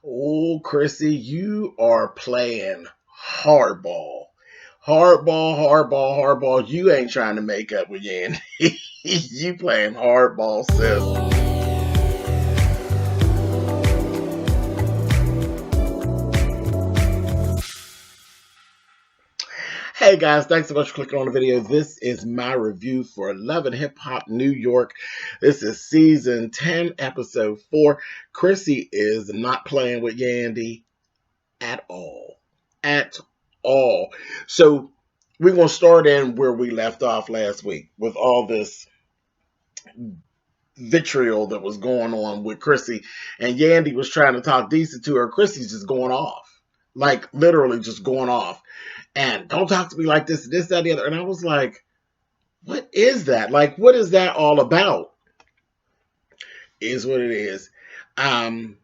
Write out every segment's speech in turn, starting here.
Oh, Chrissy, you are playing hardball. Hardball. You ain't trying to make up with Yandy. You playing hardball, sis. Hey guys, thanks so much for clicking on the video. This is my review for Love and Hip Hop New York. This is season 10, episode 4. Chrissy is not playing with Yandy at all. At all. So we're going to start in where we left off last week with all this vitriol that was going on with Chrissy. And Yandy was trying to talk decent to her. Chrissy's just going off. Like, literally just going off. And don't talk to me like this, that, the other. And I was like, what is that? Like, what is that all about? Is what it is. I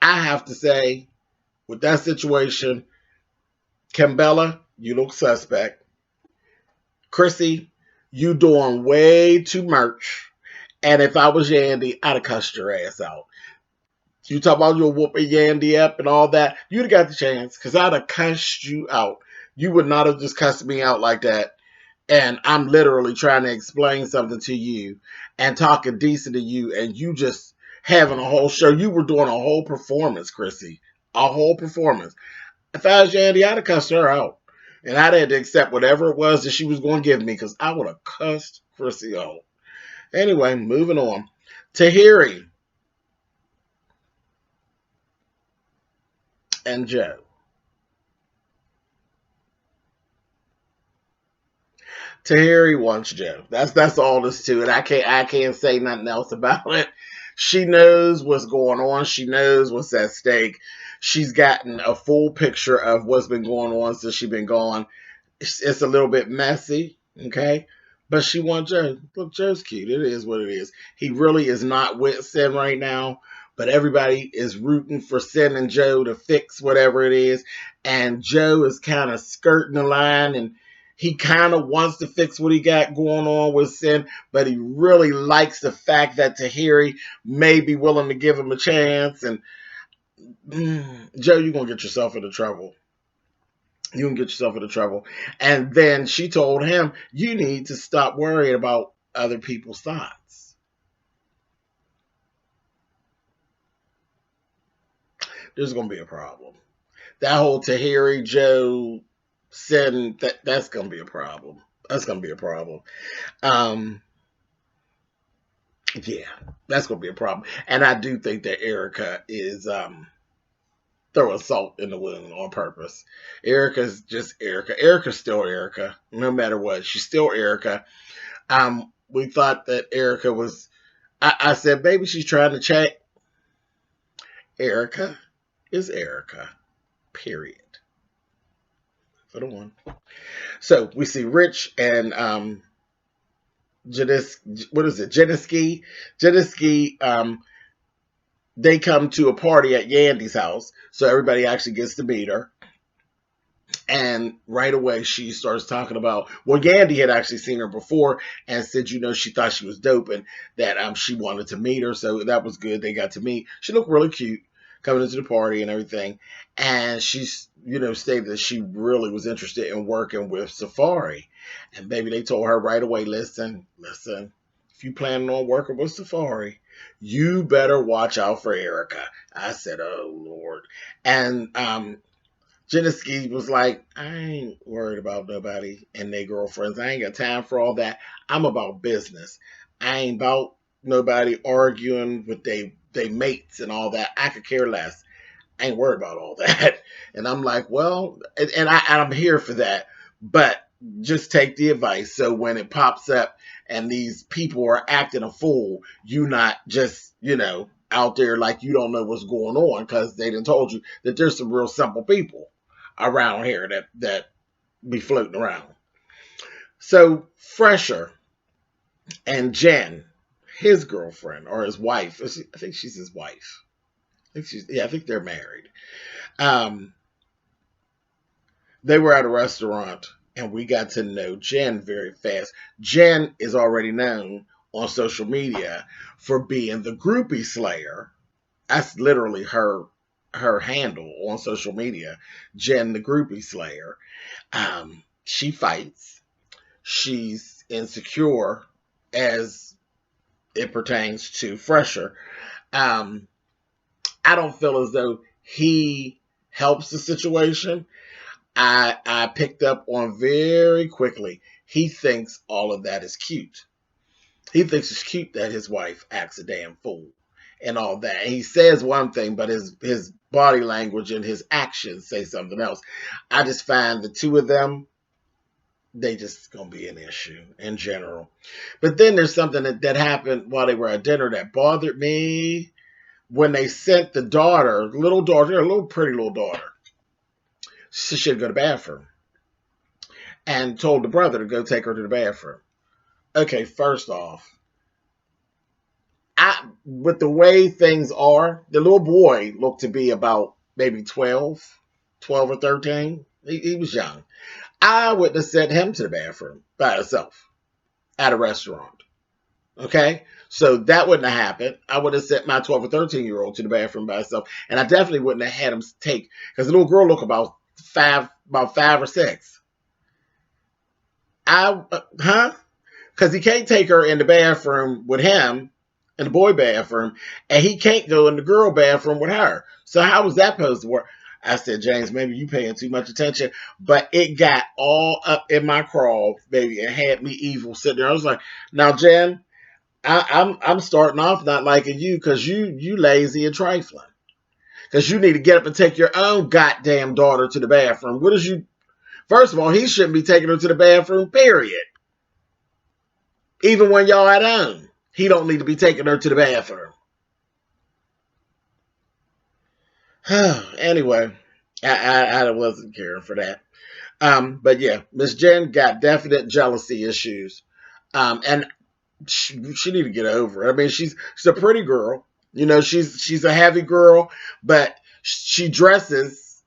have to say, with that situation, Kimbella, you look suspect. Chrissy, you doing way too much. And if I was Yandy, I'd have cussed your ass out. You talk about your whooping Yandy up and all that. You'd have got the chance because I'd have cussed you out. You would not have just cussed me out like that. And I'm literally trying to explain something to you and talking decent to you, and you just having a whole show. You were doing a whole performance, Chrissy. A whole performance. If I was Yandy, I'd have cussed her out. And I'd had to accept whatever it was that she was going to give me because I would have cussed Chrissy out. Anyway, moving on. Tahiri and Joe. Tahiri wants Joe. That's all there's to it. I can't say nothing else about it. She knows what's going on. She knows what's at stake. She's gotten a full picture of what's been going on since she's been gone. It's a little bit messy, okay? But she wants Joe. Look, Joe's cute. It is what it is. He really is not with Sin right now, but everybody is rooting for Sin and Joe to fix whatever it is. And Joe is kind of skirting the line, and he kind of wants to fix what he got going on with Sin, but he really likes the fact that Tahiri may be willing to give him a chance. And Joe, you're going to get yourself into trouble. You can get yourself into trouble. And then she told him, you need to stop worrying about other people's thoughts. There's going to be a problem. That whole Tahiri, Joe, Sin, that's going to be a problem. That's going to be a problem. Yeah, that's going to be a problem. And I do think that Erica is throwing salt in the wound on purpose. Erica's just Erica. Erica's still Erica, no matter what. She's still Erica. We thought that Erica was. I said, maybe she's trying to check. Erica is Erica. Period. For the one. So we see Rich and Jeniski. Jeniski, they come to a party at Yandy's house, so everybody actually gets to meet her. And right away, she starts talking about, well, Yandy had actually seen her before and said, she thought she was dope and that she wanted to meet her. So that was good. They got to meet. She looked really cute coming into the party and everything. And she's, stated that she really was interested in working with Safari. And baby, they told her right away, listen, if you planning on working with Safari, you better watch out for Erica. I said, oh, Lord. And Jeniski was like, I ain't worried about nobody and their girlfriends. I ain't got time for all that. I'm about business. I ain't about nobody arguing with they mates and all that. I could care less. I ain't worried about all that. And I'm like, well, and I'm here for that. But just take the advice. So when it pops up and these people are acting a fool, you not just, out there like you don't know what's going on because they done told you that there's some real simple people around here that be floating around. So Fresher and Jen, his girlfriend or his wife, I think she's his wife. I think they're married. They were at a restaurant and we got to know Jen very fast. Jen is already known on social media for being the groupie slayer. That's literally her her handle on social media, Jen the Groupie Slayer. She fights. She's insecure as it pertains to Fresher. Um, I don't feel as though he helps the situation. I picked up on very quickly. He thinks all of that is cute. He thinks it's cute that his wife acts a damn fool and all that. And he says one thing, but his body language and his actions say something else. I just find the two of them, they just gonna be an issue in general. But then there's something that happened while they were at dinner that bothered me when they sent the daughter, little daughter, a little pretty little daughter. She should go to the bathroom and told the brother to go take her to the bathroom. Okay, first off, with the way things are, the little boy looked to be about maybe 12 or 13. He was young. I wouldn't have sent him to the bathroom by himself at a restaurant. Okay? So that wouldn't have happened. I would have sent my 12 or 13-year-old to the bathroom by herself. And I definitely wouldn't have had him take, because the little girl looked about five or six. Because he can't take her in the bathroom with him, in the boy bathroom, and he can't go in the girl bathroom with her. So how was that supposed to work? I said, James, maybe you paying too much attention. But it got all up in my crawl, baby, and had me evil sitting there. I was like, now, Jen, I'm starting off not liking you because you lazy and trifling. Because you need to get up and take your own goddamn daughter to the bathroom. What is you? First of all, he shouldn't be taking her to the bathroom, period. Even when y'all at home, he don't need to be taking her to the bathroom. Anyway, I wasn't caring for that. But yeah, Miss Jen got definite jealousy issues. And she need to get over it. I mean, she's a pretty girl. You know, she's a heavy girl, but she dresses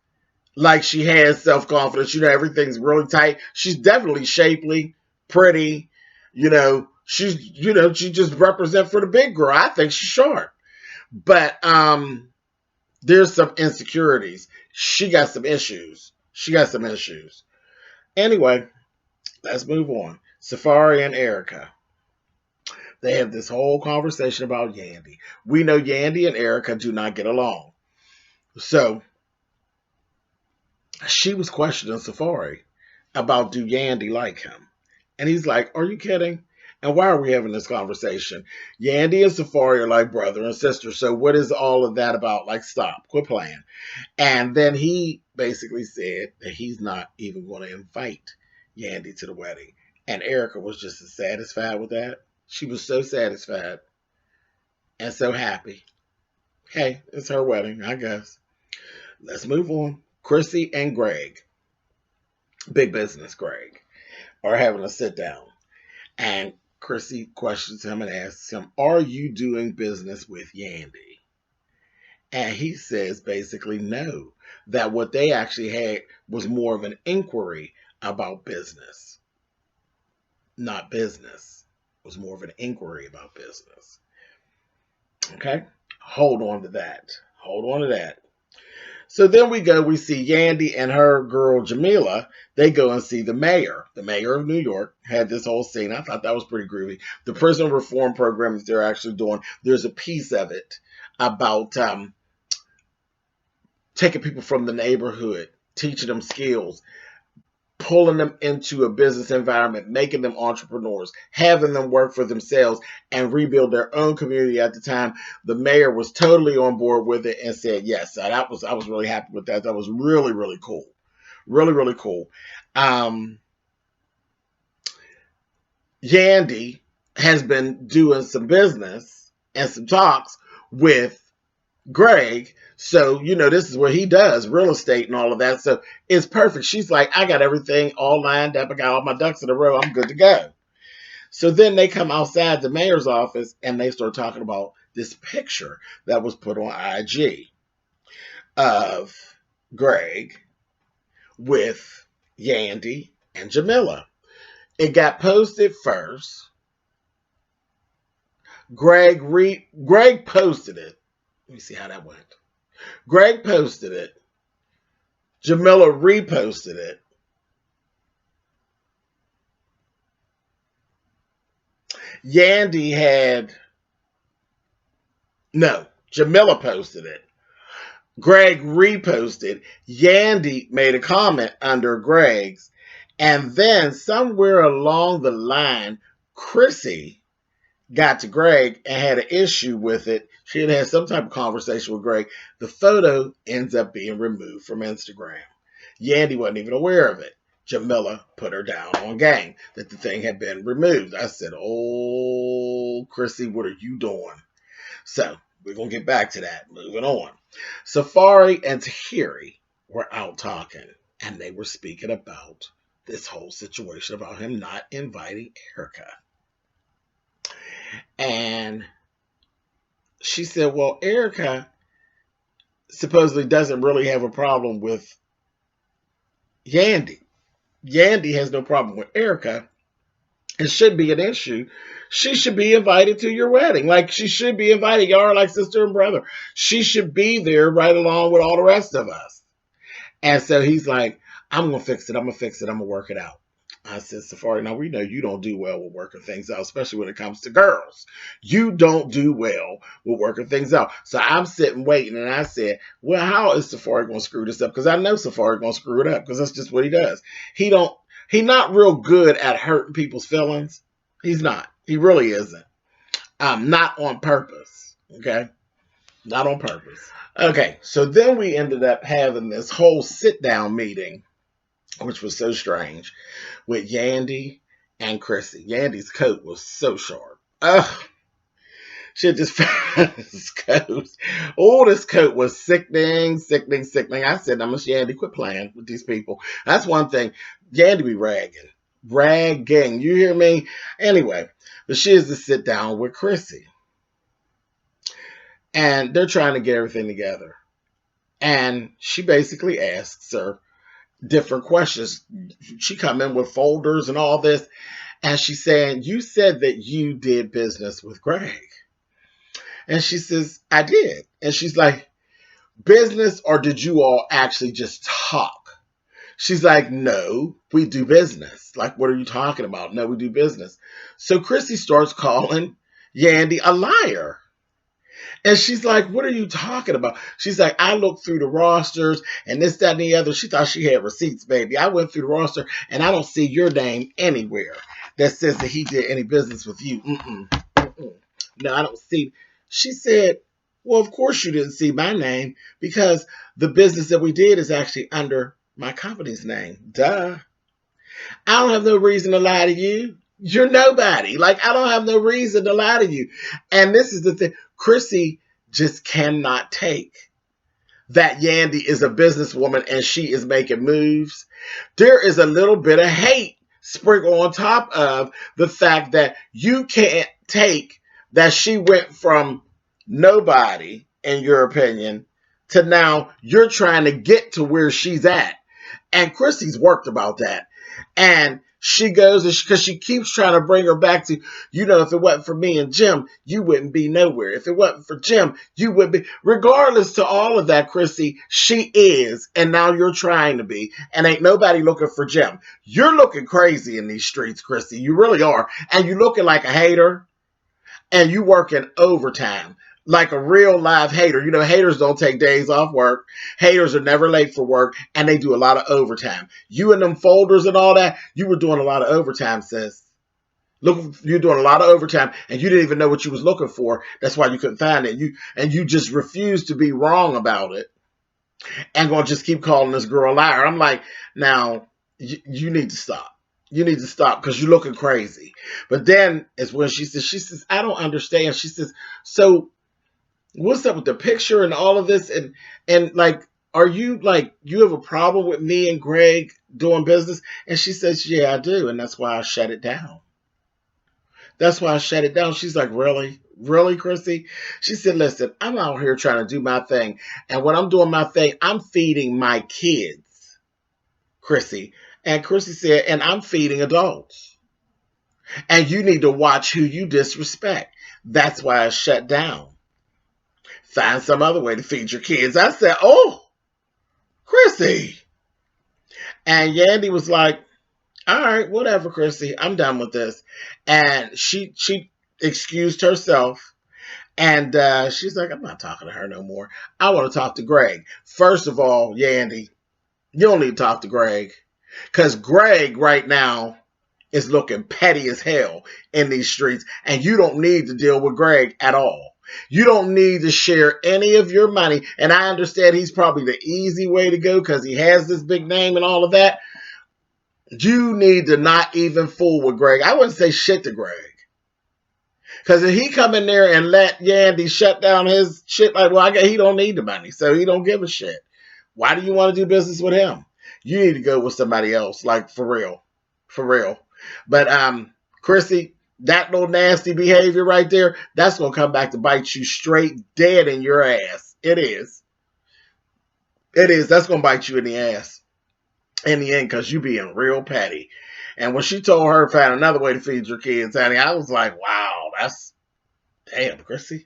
like she has self-confidence. You know, everything's really tight. She's definitely shapely, pretty. You know, she just represents for the big girl. I think she's short. But there's some insecurities. She got some issues. Anyway, let's move on. Safari and Erica. They have this whole conversation about Yandy. We know Yandy and Erica do not get along. So she was questioning Safari about do Yandy like him. And he's like, are you kidding? And why are we having this conversation? Yandy and Safari are like brother and sister. So what is all of that about? Like, stop. Quit playing. And then he basically said that he's not even going to invite Yandy to the wedding. And Erica was just as satisfied with that. She was so satisfied and so happy. Hey, it's her wedding, I guess. Let's move on. Chrissy and Greg, big business Greg, are having a sit down. And Chrissy questions him and asks him, are you doing business with Yandy? And he says basically no, that what they actually had was more of an inquiry about business, not business. It was more of an inquiry about business. Okay? Hold on to that. So then we see Yandy and her girl Jamila. They go and see the mayor. The mayor of New York had this whole scene. I thought that was pretty groovy. The prison reform program that they're actually doing, there's a piece of it about taking people from the neighborhood, teaching them skills, pulling them into a business environment, making them entrepreneurs, having them work for themselves and rebuild their own community. At the time, the mayor was totally on board with it and said yes. I was really happy with that. That was really, really cool. Really, really cool. Yandy has been doing some business and some talks with Greg. So, this is what he does, real estate and all of that. So it's perfect. She's like, I got everything all lined up. I got all my ducks in a row. I'm good to go. So then they come outside the mayor's office and they start talking about this picture that was put on IG of Greg with Yandy and Jamila. It got posted first. Greg posted it. Let me see how that went. Greg posted it. Jamila reposted it. Yandy had, no, Jamila posted it. Greg reposted. Yandy made a comment under Greg's. And then somewhere along the line, Chrissy got to Greg and had an issue with it. She had some type of conversation with Greg. The photo ends up being removed from Instagram. Yandy wasn't even aware of it. Jamila put her down on game that the thing had been removed. I said, oh, Chrissy, what are you doing? So we're going to get back to that. Moving on. Safari and Tahiri were out talking, and they were speaking about this whole situation about him not inviting Erica. And she said, well, Erica supposedly doesn't really have a problem with Yandy. Yandy has no problem with Erica. It should be an issue. She should be invited to your wedding. Like, she should be invited. Y'all are like sister and brother. She should be there right along with all the rest of us. And so he's like, I'm going to fix it. I'm going to fix it. I'm going to work it out. I said, Safari, now we know you don't do well with working things out, especially when it comes to girls. You don't do well with working things out. So I'm sitting waiting, and I said, well, how is Safari going to screw this up? Because I know Safari going to screw it up because that's just what he does. He's not real good at hurting people's feelings. He's not. He really isn't. Not on purpose. Okay? Not on purpose. Okay, so then we ended up having this whole sit-down meeting, which was so strange, with Yandy and Chrissy. Yandy's coat was so sharp. Ugh. She had just found his coat. Oh, this coat was sickening, sickening, sickening. I said, Miss Yandy, quit playing with these people. That's one thing. Yandy be ragging. Ragging. You hear me? Anyway, but she has to sit down with Chrissy. And they're trying to get everything together. And she basically asks her different questions. She come in with folders and all this. And she's saying, you said that you did business with Greg. And she says, I did. And she's like, business, or did you all actually just talk? She's like, no, we do business. Like, what are you talking about? No, we do business. So Chrissy starts calling Yandy a liar. And she's like, what are you talking about? She's like, I looked through the rosters and this, that, and the other. She thought she had receipts, baby. I went through the roster and I don't see your name anywhere that says that he did any business with you. No, I don't see. She said, well, of course you didn't see my name because the business that we did is actually under my company's name. Duh. I don't have no reason to lie to you. You're nobody. Like, I don't have no reason to lie to you. And this is the thing. Chrissy just cannot take that Yandy is a businesswoman and she is making moves. There is a little bit of hate sprinkled on top of the fact that you can't take that she went from nobody, in your opinion, to now you're trying to get to where she's at. And Chrissy's worked about that. And she goes, because she keeps trying to bring her back to, you know, if it wasn't for me and Jim, you wouldn't be nowhere. If it wasn't for Jim, you would be. Regardless to all of that, Chrissy, she is. And now you're trying to be. And ain't nobody looking for Jim. You're looking crazy in these streets, Chrissy. You really are. And you looking like a hater. And you working overtime. Like a real live hater. You know, haters don't take days off work. Haters are never late for work. And they do a lot of overtime. You and them folders and all that, you were doing a lot of overtime, sis. Look, you're doing a lot of overtime. And you didn't even know what you was looking for. That's why you couldn't find it. You just refused to be wrong about it. And gonna just keep calling this girl a liar. I'm like, now, you need to stop. You need to stop because you're looking crazy. But then is when she says, I don't understand. She says, so what's up with the picture and all of this? And like, are you like, you have a problem with me and Greg doing business? And she says, yeah, I do. And that's why I shut it down. That's why I shut it down. She's like, really? Really, Chrissy? She said, listen, I'm out here trying to do my thing. And when I'm doing my thing, I'm feeding my kids, Chrissy. And Chrissy said, and I'm feeding adults. And you need to watch who you disrespect. That's why I shut down. Find some other way to feed your kids. I said, oh, Chrissy. And Yandy was like, all right, whatever, Chrissy. I'm done with this. And she excused herself. And she's like, I'm not talking to her no more. I want to talk to Greg. First of all, Yandy, you don't need to talk to Greg. Because Greg right now is looking petty as hell in these streets. And you don't need to deal with Greg at all. You don't need to share any of your money. And I understand he's probably the easy way to go because he has this big name and all of that. You need to not even fool with Greg. I wouldn't say shit to Greg. Because if he come in there and let Yandy shut down his shit, like, well, he don't need the money, so he don't give a shit. Why do you want to do business with him? You need to go with somebody else, like, for real. For real. But, Chrissy, that little nasty behavior right there, that's going to come back to bite you straight dead in your ass. It is. It is. That's going to bite you in the ass in the end because you being real petty. And when she told her to find another way to feed your kids, honey, I was like, wow, that's damn, Chrissy.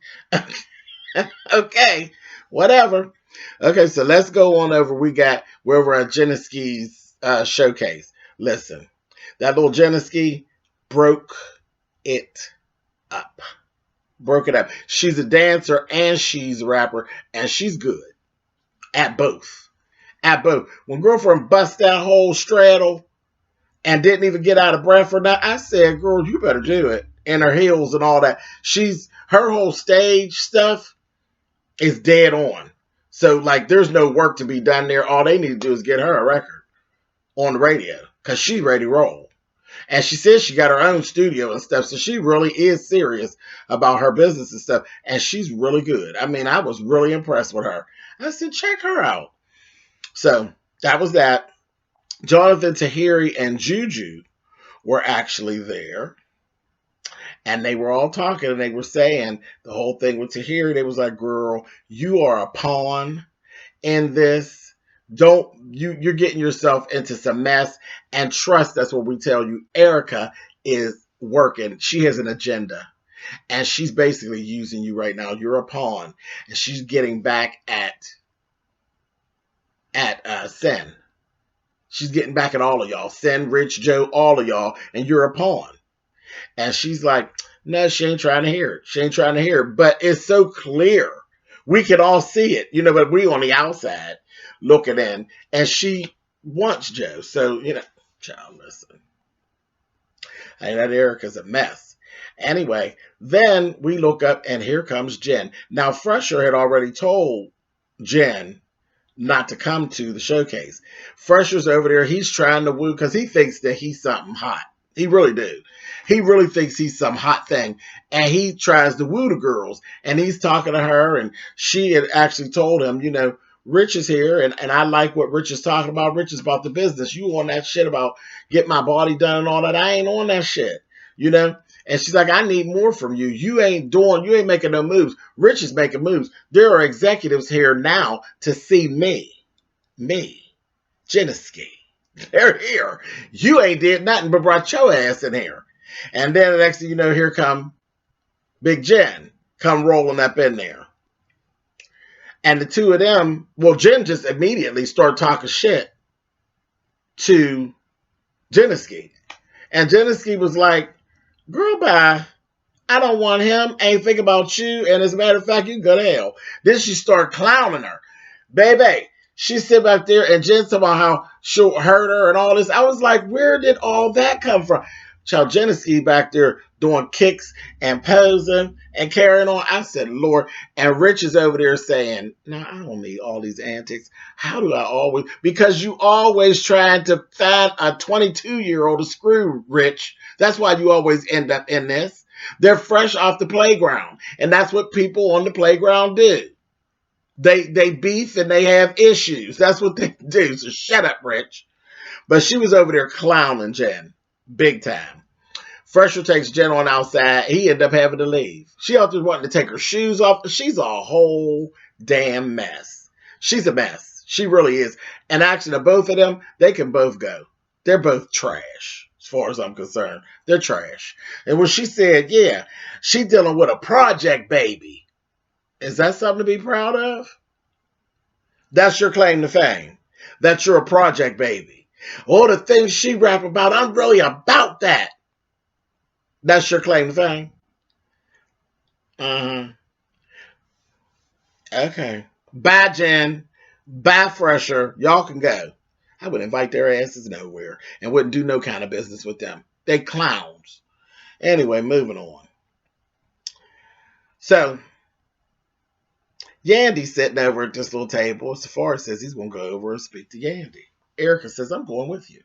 Okay, whatever. Okay, so let's go on over. We're over at Jeniski's showcase. Listen, that little Jeniski broke it up. Broke it up. She's a dancer and she's a rapper, and she's good at both. At both. When girlfriend bust that whole straddle and didn't even get out of breath for that, I said, girl, you better do it. And her heels and all that. Her whole stage stuff is dead on. So, like, there's no work to be done there. All they need to do is get her a record on the radio because she's ready to roll. And she says she got her own studio and stuff. So she really is serious about her business and stuff. And she's really good. I mean, I was really impressed with her. I said, check her out. So that was that. Jonathan, Tahiri, and Juju were actually there. And they were all talking and they were saying the whole thing with Tahiri. They was like, girl, you are a pawn in this. You're getting yourself into some mess. And trust, that's what we tell you. Erica is working. She has an agenda. And she's basically using you right now. You're a pawn. And she's getting back at Sen. She's getting back at all of y'all. Sen, Rich, Joe, all of y'all. And you're a pawn. And she's like, no, she ain't trying to hear it. She ain't trying to hear it. But it's so clear. We can all see it, but we on the outside looking in. And she wants Joe. So, child, listen. Hey, that Erica's a mess. Anyway, then we look up and here comes Jen. Now, Fresher had already told Jen not to come to the showcase. Fresher's over there. He's trying to woo because he thinks that he's something hot. He really do. He really thinks he's some hot thing. And he tries to woo the girls. And he's talking to her. And she had actually told him, Rich is here. And I like what Rich is talking about. Rich is about the business. You on that shit about get my body done and all that. I ain't on that shit. And she's like, I need more from you. You ain't making no moves. Rich is making moves. There are executives here now to see me, Jeniski. They're here. You ain't did nothing but brought your ass in here. And then the next thing you know, here come Big Jen come rolling up in there. And the two of them, Jen just immediately started talking shit to Jeniski. And Jeniski was like, girl, bye. I don't want him. Ain't think about you. And as a matter of fact, you go to hell. Then she started clowning her. Baby, she sit back there and Jen talking about how she'll hurt her and all this. I was like, where did all that come from? Child, Jeniski back there doing kicks and posing and carrying on. I said, Lord. And Rich is over there saying, no, I don't need all these antics. How do I always? Because you always trying to find a 22-year-old to screw, Rich. That's why you always end up in this. They're fresh off the playground. And that's what people on the playground do. They beef and they have issues. That's what they do. So shut up, Rich. But she was over there clowning Jen. Big time. Fresher takes Jen on outside. He ended up having to leave. She out there wanting to take her shoes off. She's a whole damn mess. She's a mess. She really is. And actually, the both of them, they can both go. They're both trash, as far as I'm concerned. They're trash. And when she said, yeah, she dealing with a project baby. Is that something to be proud of? That's your claim to fame. That you're a project baby. All the things she rap about, I'm really about that. That's your claim to fame. Uh-huh. Okay. Bye, Jen. Bye, Fresher. Y'all can go. I would invite their asses nowhere and wouldn't do no kind of business with them. They clowns. Anyway, moving on. So, Yandy's sitting over at this little table. Safari says he's going to go over and speak to Yandy. Erica says, I'm going with you.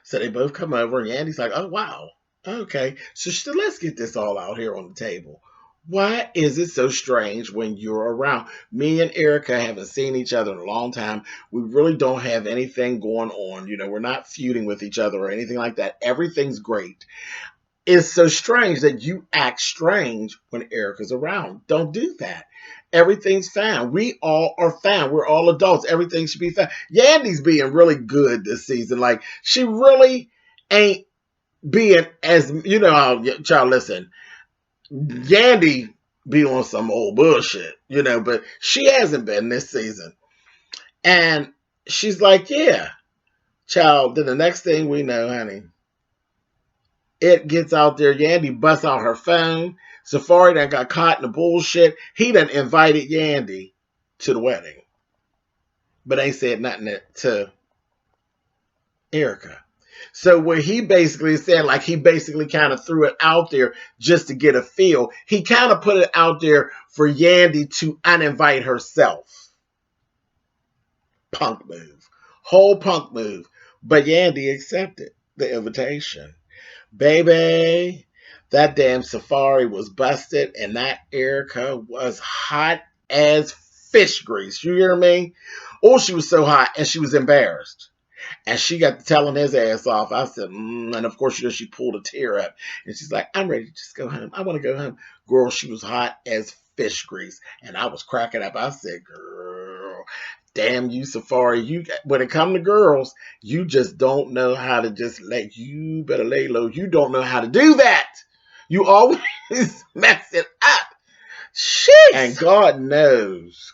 So they both come over, and Yandy's like, oh, wow. Okay. So let's get this all out here on the table. Why is it so strange when you're around? Me and Erica haven't seen each other in a long time. We really don't have anything going on. You know, we're not feuding with each other or anything like that. Everything's great. It's so strange that you act strange when Erica's around. Don't do that. Everything's fine. We all are fine. We're all adults. Everything should be fine. Yandy's being really good this season. Like, she really ain't being as, you know, child, listen. Yandy be on some old bullshit, you know, but she hasn't been this season. And she's like, yeah, child, then the next thing we know, honey, it gets out there. Yandy busts out her phone. Safari done got caught in the bullshit. He done invited Yandy to the wedding, but ain't said nothing to Erica. So where he basically said, like, he basically kind of threw it out there just to get a feel. He kind of put it out there for Yandy to uninvite herself. Punk move. Whole punk move. But Yandy accepted the invitation. Baby, that damn Safari was busted, and that Erica was hot as fish grease. You hear me? Oh, she was so hot, and she was embarrassed. And she got to telling his ass off. I said, and of course, you know, she pulled a tear up. And she's like, I'm ready to just go home. I want to go home. Girl, she was hot as fish grease. And I was cracking up. I said, girl, damn you, Safari. You, when it comes to girls, you just don't know how to just you better lay low. You don't know how to do that. You always mess it up. Sheesh. And God knows,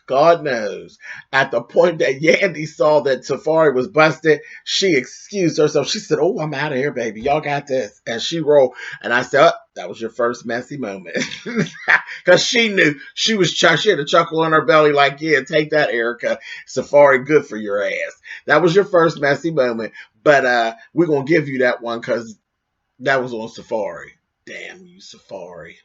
at the point that Yandy saw that Safari was busted, she excused herself. She said, oh, I'm out of here, baby. Y'all got this. And she rolled. And I said, oh, that was your first messy moment. Because she knew she had a chuckle on her belly like, yeah, take that, Erica. Safari, good for your ass. That was your first messy moment. But we're going to give you that one because that was on Safari. Damn you, Safari.